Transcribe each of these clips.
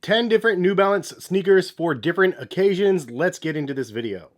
10 different New Balance sneakers for different occasions. Let's get into this video.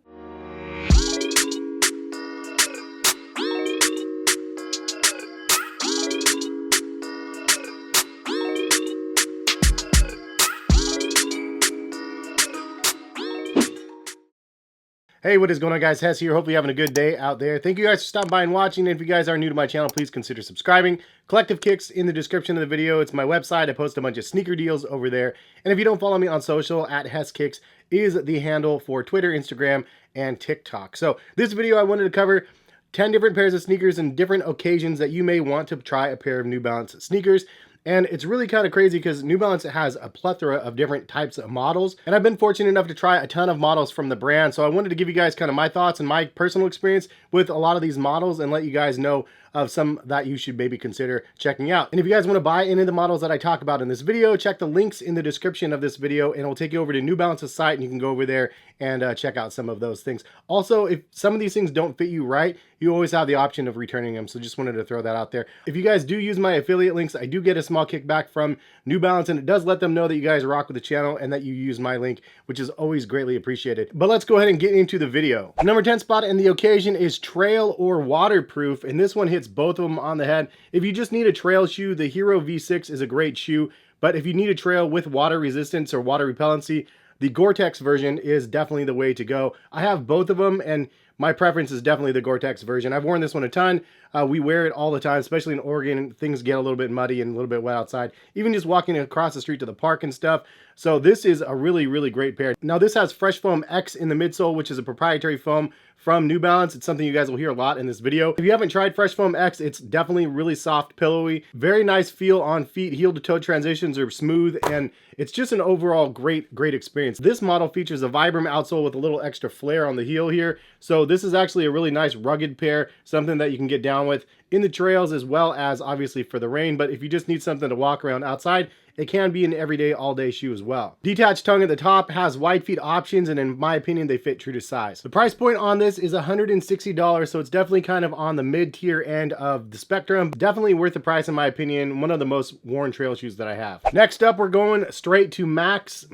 Hey, what is going on, guys? Hes here. Hopefully you're having a good day out there. Thank you guys for stopping by and watching. And if you guys are new to my channel, please consider subscribing. Collective Kicks in the description of the video. It's my website. I post a bunch of sneaker deals over there. And if you don't follow me on social, at heskicks is the handle for Twitter, Instagram, and TikTok. So this video, I wanted to cover 10 different pairs of sneakers and different occasions that you may want to try a pair of New Balance sneakers. And it's really kind of crazy because New Balance has a plethora of different types of models. And I've been fortunate enough to try a ton of models from the brand. So I wanted to give you guys kind of my thoughts and my personal experience with a lot of these models and let you guys know of some that you should maybe consider checking out. And if you guys want to buy any of the models that I talk about in this video, check the links in the description of this video and it'll take you over to New Balance's site and you can go over there and check out some of those things. Also, if some of these things don't fit you right, you always have the option of returning them. So just wanted to throw that out there. If you guys do use my affiliate links, I do get a small kickback from New Balance, and it does let them know that you guys rock with the channel and that you use my link, which is always greatly appreciated. But let's go ahead and get into the video. Number 10 spot in the occasion is trail or waterproof, and this one hits both of them on the head. If you just need a trail shoe, the Hero V6 is a great shoe, but if you need a trail with water resistance or water repellency, the Gore-Tex version is definitely the way to go. I have both of them, and my preference is definitely the Gore-Tex version. I've worn this one a ton. We wear it all the time, especially in Oregon. Things get a little bit muddy and a little bit wet outside, even just walking across the street to the park and stuff. So this is a really, really great pair. Now this has Fresh Foam X in the midsole, which is a proprietary foam from New Balance. It's something you guys will hear a lot in this video. If you haven't tried Fresh Foam X, it's definitely really soft, pillowy, very nice feel on feet. Heel to toe transitions are smooth, and it's just an overall great experience. This model features a Vibram outsole with a little extra flare on the heel here. So this is actually a really nice rugged pair, something that you can get down with in the trails as well as obviously for the rain. But if you just need something to walk around outside, it can be an everyday all-day shoe as well. Detached tongue at the top, has wide feet options, and in my opinion, they fit true to size. The price point on this is $160, so it's definitely kind of on the mid-tier end of the spectrum. Definitely worth the price in my opinion. One of the most worn trail shoes that I have. Next up, we're going straight to Max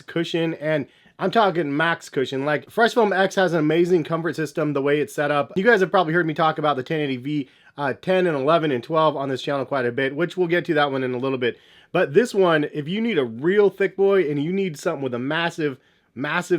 Cushion, and I'm talking Max Cushion. Like, Fresh Foam X has an amazing comfort system the way it's set up. You guys have probably heard me talk about the 1080V 10 and 11 and 12 on this channel quite a bit, which we'll get to that one in a little bit. But this one, if you need a real thick boy and you need something with a massive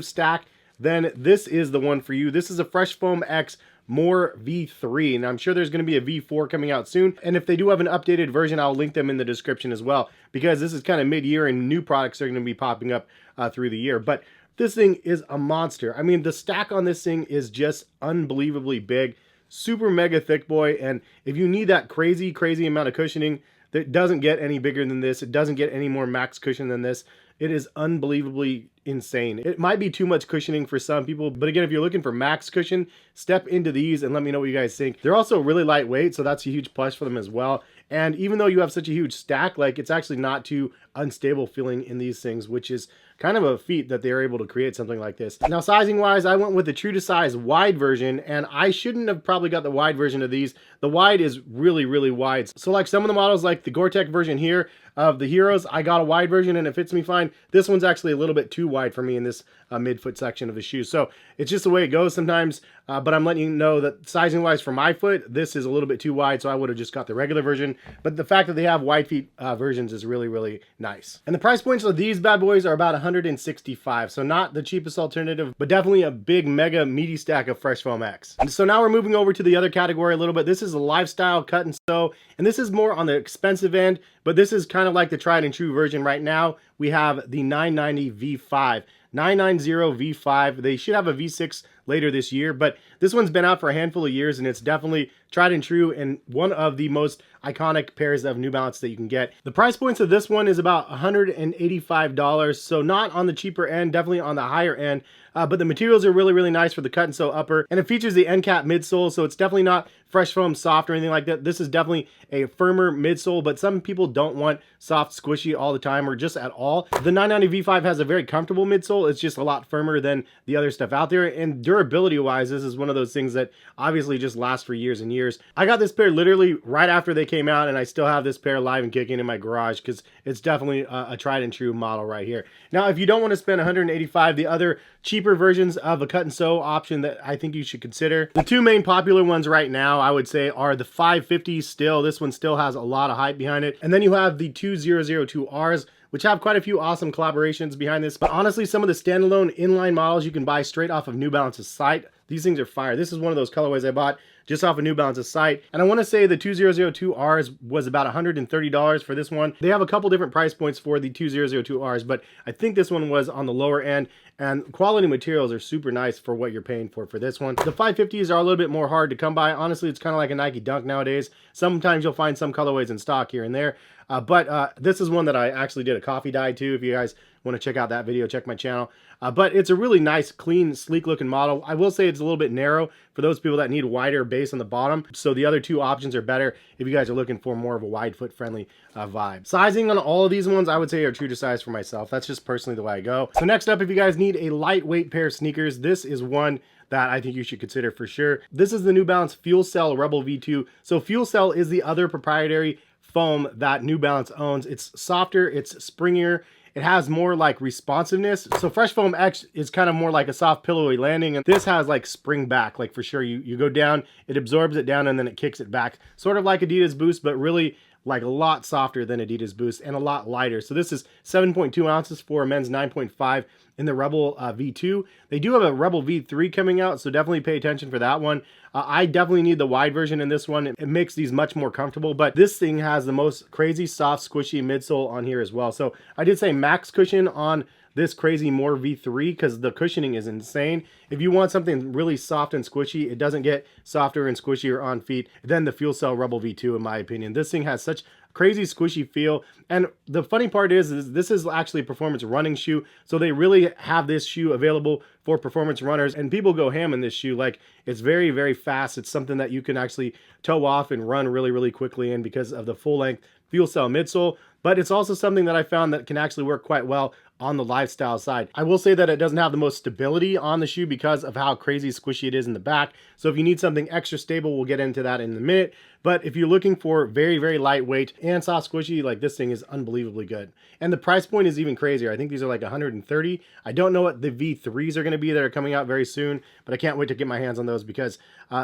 stack, then this is the one for you. This is a Fresh Foam X More V3, and I'm sure there's going to be a V4 coming out soon. And if they do have an updated version, I'll link them in the description as well, because this is kind of mid-year and new products are going to be popping up through the year. But this thing is a monster. I mean, the stack on this thing is just unbelievably big, super mega thick boy. And if you need that crazy amount of cushioning, that doesn't get any bigger than this. It doesn't get any more max cushion than this. It is unbelievably insane. It might be too much cushioning for some people, but again, if you're looking for max cushion, step into these and let me know what you guys think. They're also really lightweight, so that's a huge plus for them as well. And even though you have such a huge stack, like, it's actually not too unstable feeling in these things, which is kind of a feat that they're able to create something like this. Now, sizing wise, I went with the true to size wide version, and I shouldn't have probably got the wide version of these. The wide is really wide. So like some of the models, like the Gore-Tex version here of the Heroes, I got a wide version and it fits me fine. This one's actually a little bit too wide for me in this midfoot section of the shoe. So it's just the way it goes sometimes, but I'm letting you know that sizing wise for my foot, this is a little bit too wide, so I would have just got the regular version. But the fact that they have wide feet versions is really nice. And the price points of these bad boys are about $165, so not the cheapest alternative, but definitely a big mega meaty stack of Fresh Foam X. And so now we're moving over to the other category a little bit. This is a lifestyle cut and sew, and this is more on the expensive end, but this is kind of like the tried and true version. Right now we have the 990 V5. 990 V5. They should have a V6 later this year, but this one's been out for a handful of years and it's definitely tried and true and one of the most iconic pairs of New Balance that you can get. The price points of this one is about $185, so not on the cheaper end, definitely on the higher end, but the materials are really nice for the cut and sew upper, and it features the end cap midsole, so it's definitely not Fresh Foam soft or anything like that. This is definitely a firmer midsole, but some people don't want soft squishy all the time or just at all. The 990 V5 has a very comfortable midsole. It's just a lot firmer than the other stuff out there, and durability wise, this is one of those things that obviously just lasts for years and years. years. I got this pair literally right after they came out, and I still have this pair live and kicking in my garage because it's definitely a tried and true model right here. Now, if you don't want to spend $185, the other cheaper versions of a cut and sew option that I think you should consider. The two main popular ones right now, I would say, are the 550 still. This one still has a lot of hype behind it. And then you have the 2002Rs, which have quite a few awesome collaborations behind this. But honestly, some of the standalone inline models you can buy straight off of New Balance's site. These things are fire. This is one of those colorways I bought just off of New Balance's site. And I want to say the 2002Rs was about $130 for this one. They have a couple different price points for the 2002Rs, but I think this one was on the lower end, and quality materials are super nice for what you're paying for this one. The 550s are a little bit more hard to come by. Honestly, it's kind of like a Nike Dunk nowadays. Sometimes you'll find some colorways in stock here and there. But this is one that I actually did a coffee dye to. If you guys want to check out that video, check my channel. But it's a really nice, clean, sleek looking model. I will say it's a little bit narrow for those people that need wider base on the bottom. So the other two options are better if you guys are looking for more of a wide foot friendly vibe. Sizing on all of these ones, I would say, are true to size for myself. That's just personally the way I go. So next up, if you guys need a lightweight pair of sneakers, this is one that I think you should consider for sure. This is the New Balance Fuel Cell Rebel V2. So Fuel Cell is the other proprietary foam that New Balance owns. It's softer, it's springier, it has more like responsiveness. So Fresh Foam X is kind of more like a soft pillowy landing, and this has like spring back, like for sure. You go down, it absorbs it down, and then it kicks it back. Sort of like Adidas Boost, but really like a lot softer than Adidas Boost and a lot lighter. So this is 7.2 ounces for a men's 9.5 in the Rebel V2. They do have a Rebel V3 coming out, so definitely pay attention for that one. I definitely need the wide version in this one. It makes these much more comfortable, but this thing has the most crazy soft squishy midsole on here as well. So I did say max cushion on this Crazy More V3 because the cushioning is insane. If you want something really soft and squishy, it doesn't get softer and squishier on feet than the Fuel Cell Rebel V2 in my opinion. This thing has such crazy squishy feel, and the funny part is this is actually a performance running shoe, so they really have this shoe available for performance runners, and people go ham in this shoe. Like, it's very, very fast. It's something that you can actually toe off and run really, really quickly in because of the full length Fuel Cell midsole, but it's also something that I found that can actually work quite well on the lifestyle side. I will say that it doesn't have the most stability on the shoe because of how crazy squishy it is in the back. So if you need something extra stable, we'll get into that in a minute. But if you're looking for very, very lightweight and soft squishy, like, this thing is unbelievably good. And the price point is even crazier. I think these are like $130. I don't know what the V3s are going to be that are coming out very soon, but I can't wait to get my hands on those because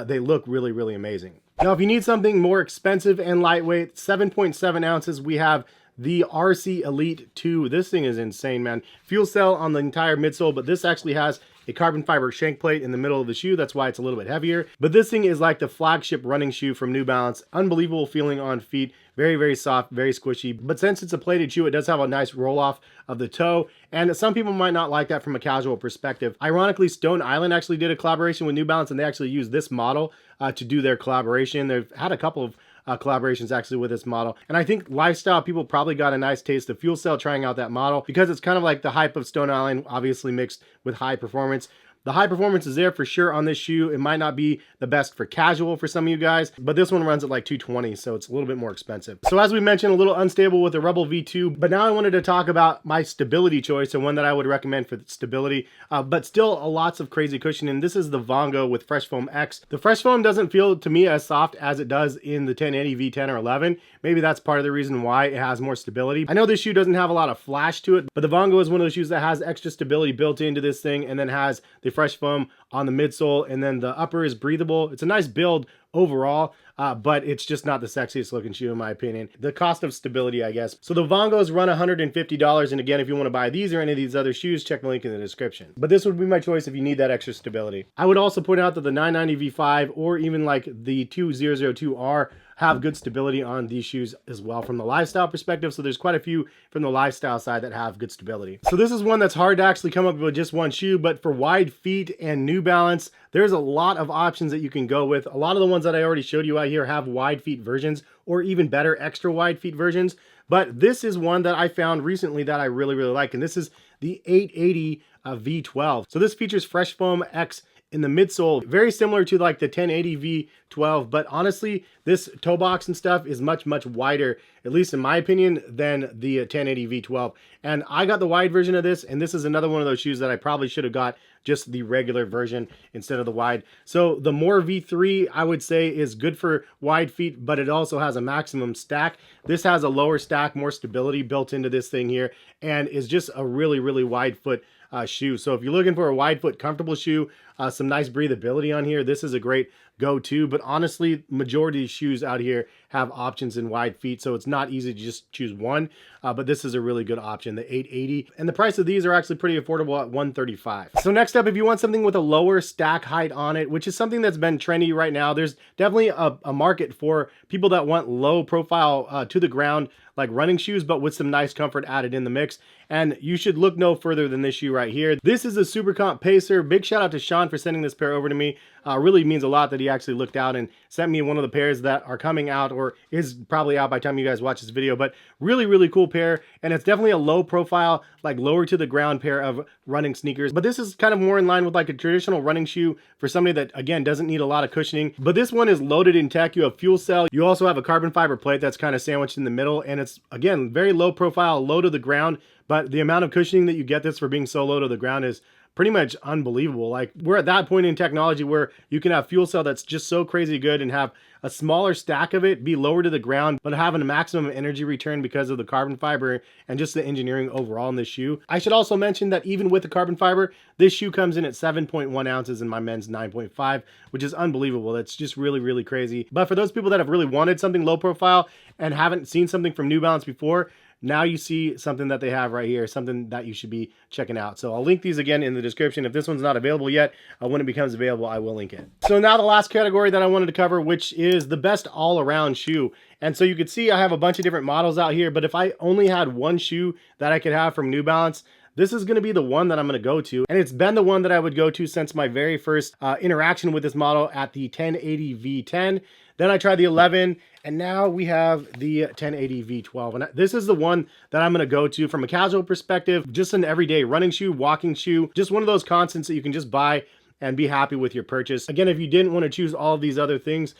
they look really, really amazing. Now, if you need something more expensive and lightweight, 7.7 ounces, we have the RC Elite 2. This thing is insane, man. Fuel cell on the entire midsole, but this actually has a carbon fiber shank plate in the middle of the shoe. That's why it's a little bit heavier. But this thing is like the flagship running shoe from New Balance. Unbelievable feeling on feet. Very, very soft, very squishy. But since it's a plated shoe, it does have a nice roll off of the toe. And some people might not like that from a casual perspective. Ironically, Stone Island actually did a collaboration with New Balance, and they actually used this model to do their collaboration. They've had a couple of collaborations actually with this model, and I think lifestyle people probably got a nice taste of Fuel Cell trying out that model because it's kind of like the hype of Stone Island, obviously mixed with high performance. The high performance is there for sure on this shoe. It might not be the best for casual for some of you guys, but this one runs at like $220, so it's a little bit more expensive. So as we mentioned, a little unstable with the Rebel V2, but now I wanted to talk about my stability choice and one that I would recommend for stability, but still lots of crazy cushioning. This is the Vongo with Fresh Foam X. The Fresh Foam doesn't feel to me as soft as it does in the 1080 V10 or 11. Maybe that's part of the reason why it has more stability. I know this shoe doesn't have a lot of flash to it, but the Vongo is one of those shoes that has extra stability built into this thing, and then has the Fresh Foam on the midsole, and then the upper is breathable. It's a nice build overall, but it's just not the sexiest looking shoe in my opinion. The cost of stability, I guess. So the Vongos run $150, and again, if you want to buy these or any of these other shoes, check the link in the description. But this would be my choice if you need that extra stability. I would also point out that the 990 V5 or even like the 2002R have good stability on these shoes as well from the lifestyle perspective. So there's quite a few from the lifestyle side that have good stability. So this is one that's hard to actually come up with just one shoe, but for wide feet and New Balance, there's a lot of options that you can go with. A lot of the ones that I already showed you out here have wide feet versions, or even better, extra wide feet versions. But this is one that I found recently that I really, really like, and this is the 880 V12. So this features Fresh Foam X in the midsole, very similar to like the 1080 V12, but honestly, this toe box and stuff is much, much wider at least in my opinion, than the 1080 V12. And I got the wide version of this, and this is another one of those shoes that I probably should have got just the regular version instead of the wide. So the More V3, I would say, is good for wide feet, but it also has a maximum stack. This has a lower stack, more stability built into this thing here, and is just a really, really wide foot shoe. So if you're looking for a wide foot comfortable shoe, some nice breathability on here, this is a great go-to. But honestly, majority of shoes out here have options in wide feet, so it's not easy to just choose one. But this is a really good option, the 880, and the price of these are actually pretty affordable at $135. So next up, if you want something with a lower stack height on it, which is something that's been trendy right now, there's definitely a market for people that want low profile to the ground like running shoes, but with some nice comfort added in the mix. And you should look no further than this shoe right here. This is a Super Comp Pacer. Big shout out to Sean for sending this pair over to me. Really means a lot that he actually looked out and sent me one of the pairs that are coming out, or is probably out by the time you guys watch this video. But really, really cool pair, and it's definitely a low profile, like lower to the ground pair of running sneakers. But this is kind of more in line with like a traditional running shoe for somebody that, again, doesn't need a lot of cushioning. But this one is loaded in tech. You have fuel cell. You also have a carbon fiber plate that's kind of sandwiched in the middle, and it's, again, very low profile, low to the ground. But the amount of cushioning that you get this for being so low to the ground is pretty much unbelievable. Like, we're at that point in technology where you can have fuel cell that's just so crazy good and have a smaller stack of it, be lower to the ground, but having a maximum energy return because of the carbon fiber and just the engineering overall in this shoe. I should also mention that even with the carbon fiber, this shoe comes in at 7.1 ounces and my men's 9.5, which is unbelievable. That's just really, really crazy. But for those people that have really wanted something low profile and haven't seen something from New Balance before, now you see something that they have right here, something that you should be checking out. So I'll link these again in the description. If this one's not available yet, when it becomes available, I will link it. So now the last category that I wanted to cover, which is the best all-around shoe. And so you can see I have a bunch of different models out here, but if I only had one shoe that I could have from New Balance, this is going to be the one that I'm going to go to. And it's been the one that I would go to since my very first interaction with this model at the 1080 V10. Then I tried the 11, and now we have the 1080 V12. And this is the one that I'm going to go to from a casual perspective, just an everyday running shoe, walking shoe, just one of those constants that you can just buy and be happy with your purchase. Again, if you didn't want to choose all of these other things,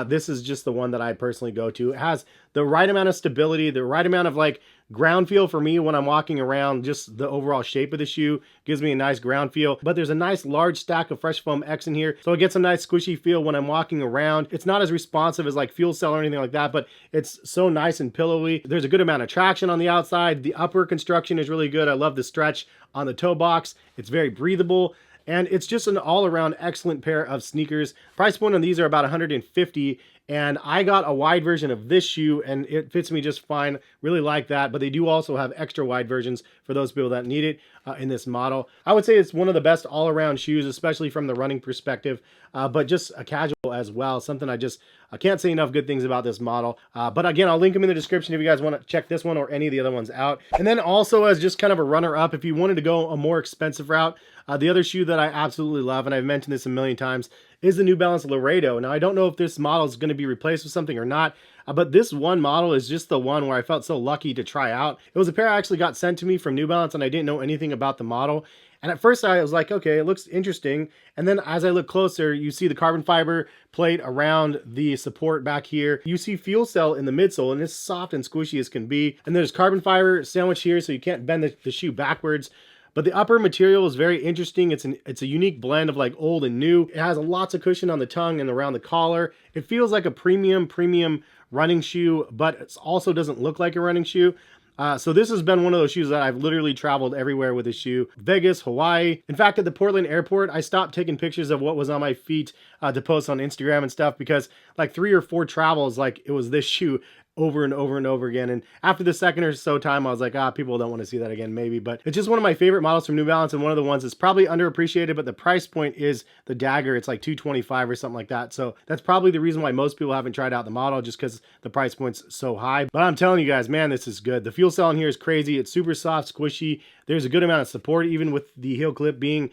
this is just the one that I personally go to. It has the right amount of stability, the right amount of like ground feel for me when I'm walking around. Just the overall shape of the shoe gives me a nice ground feel, but there's a nice large stack of Fresh Foam X in here, so it gets a nice squishy feel when I'm walking around. It's not as responsive as like Fuel Cell or anything like that, but it's so nice and pillowy. There's a good amount of traction on the outside. The upper construction is really good. I love the stretch on the toe box. It's very breathable. And it's just an all-around excellent pair of sneakers. Price point on these are about $150, and I got a wide version of this shoe and it fits me just fine. Really like that, but they do also have extra wide versions for those people that need it in this model. I would say it's one of the best all-around shoes, especially from the running perspective, but just a casual as well. Something I can't say enough good things about this model. But again, I'll link them in the description if you guys want to check this one or any of the other ones out. And then also, as just kind of a runner-up, if you wanted to go a more expensive route, the other shoe that I absolutely love, and I've mentioned this a million times, is the New Balance Laredo. Now, I don't know if this model is going to be replaced with something or not, but this one model is just the one where I felt so lucky to try out. It was a pair I actually got sent to me from New Balance, and I didn't know anything about the model. And at first I was like, okay, it looks interesting. And then as I look closer, you see the carbon fiber plate around the support back here. You see Fuel Cell in the midsole, and it's soft and squishy as can be. And there's carbon fiber sandwiched here, so you can't bend the shoe backwards. But the upper material is very interesting. It's a unique blend of like old and new. It has lots of cushion on the tongue and around the collar. It feels like a premium running shoe, but it also doesn't look like a running shoe. So this has been one of those shoes that I've literally traveled everywhere with this shoe. Vegas, Hawaii. In fact, at the Portland airport, I stopped taking pictures of what was on my feet to post on Instagram and stuff, because like 3 or 4 travels, like it was this shoe over and over and over again. And after the second or so time, I was like, people don't want to see that again, maybe. But it's just one of my favorite models from New Balance, and one of the ones that's probably underappreciated, but the price point is the dagger. It's like $225 or something like that. So that's probably the reason why most people haven't tried out the model, just because the price point's so high. But I'm telling you guys, man, this is good. The Fuel Cell in here is crazy. It's super soft, squishy. There's a good amount of support, even with the heel clip being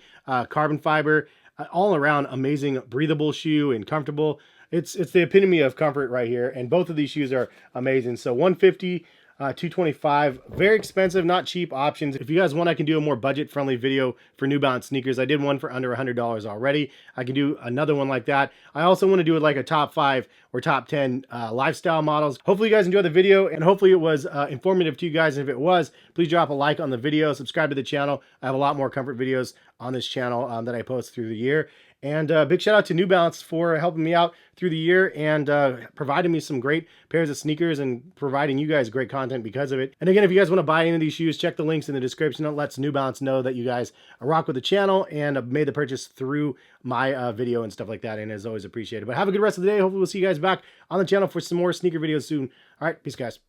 carbon fiber. All around amazing, breathable shoe and comfortable. It's the epitome of comfort right here, and both of these shoes are amazing. So $150 $225. Very expensive, not cheap options. If you guys want, I can do a more budget-friendly video for New Balance sneakers. I did one for under $100 already. I can do another one like that. I also want to do it like a top 5 or top 10 lifestyle models. Hopefully you guys enjoyed the video, and hopefully it was informative to you guys. And if it was, please drop a like on the video, subscribe to the channel. I have a lot more comfort videos on this channel that I post through the year. And big shout out to New Balance for helping me out through the year and providing me some great pairs of sneakers and providing you guys great content because of it. And again, if you guys want to buy any of these shoes, check the links in the description. It lets New Balance know that you guys rock with the channel and made the purchase through my video and stuff like that, and is always appreciated. But have a good rest of the day. Hopefully we'll see you guys back on the channel for some more sneaker videos soon. All right, peace, guys.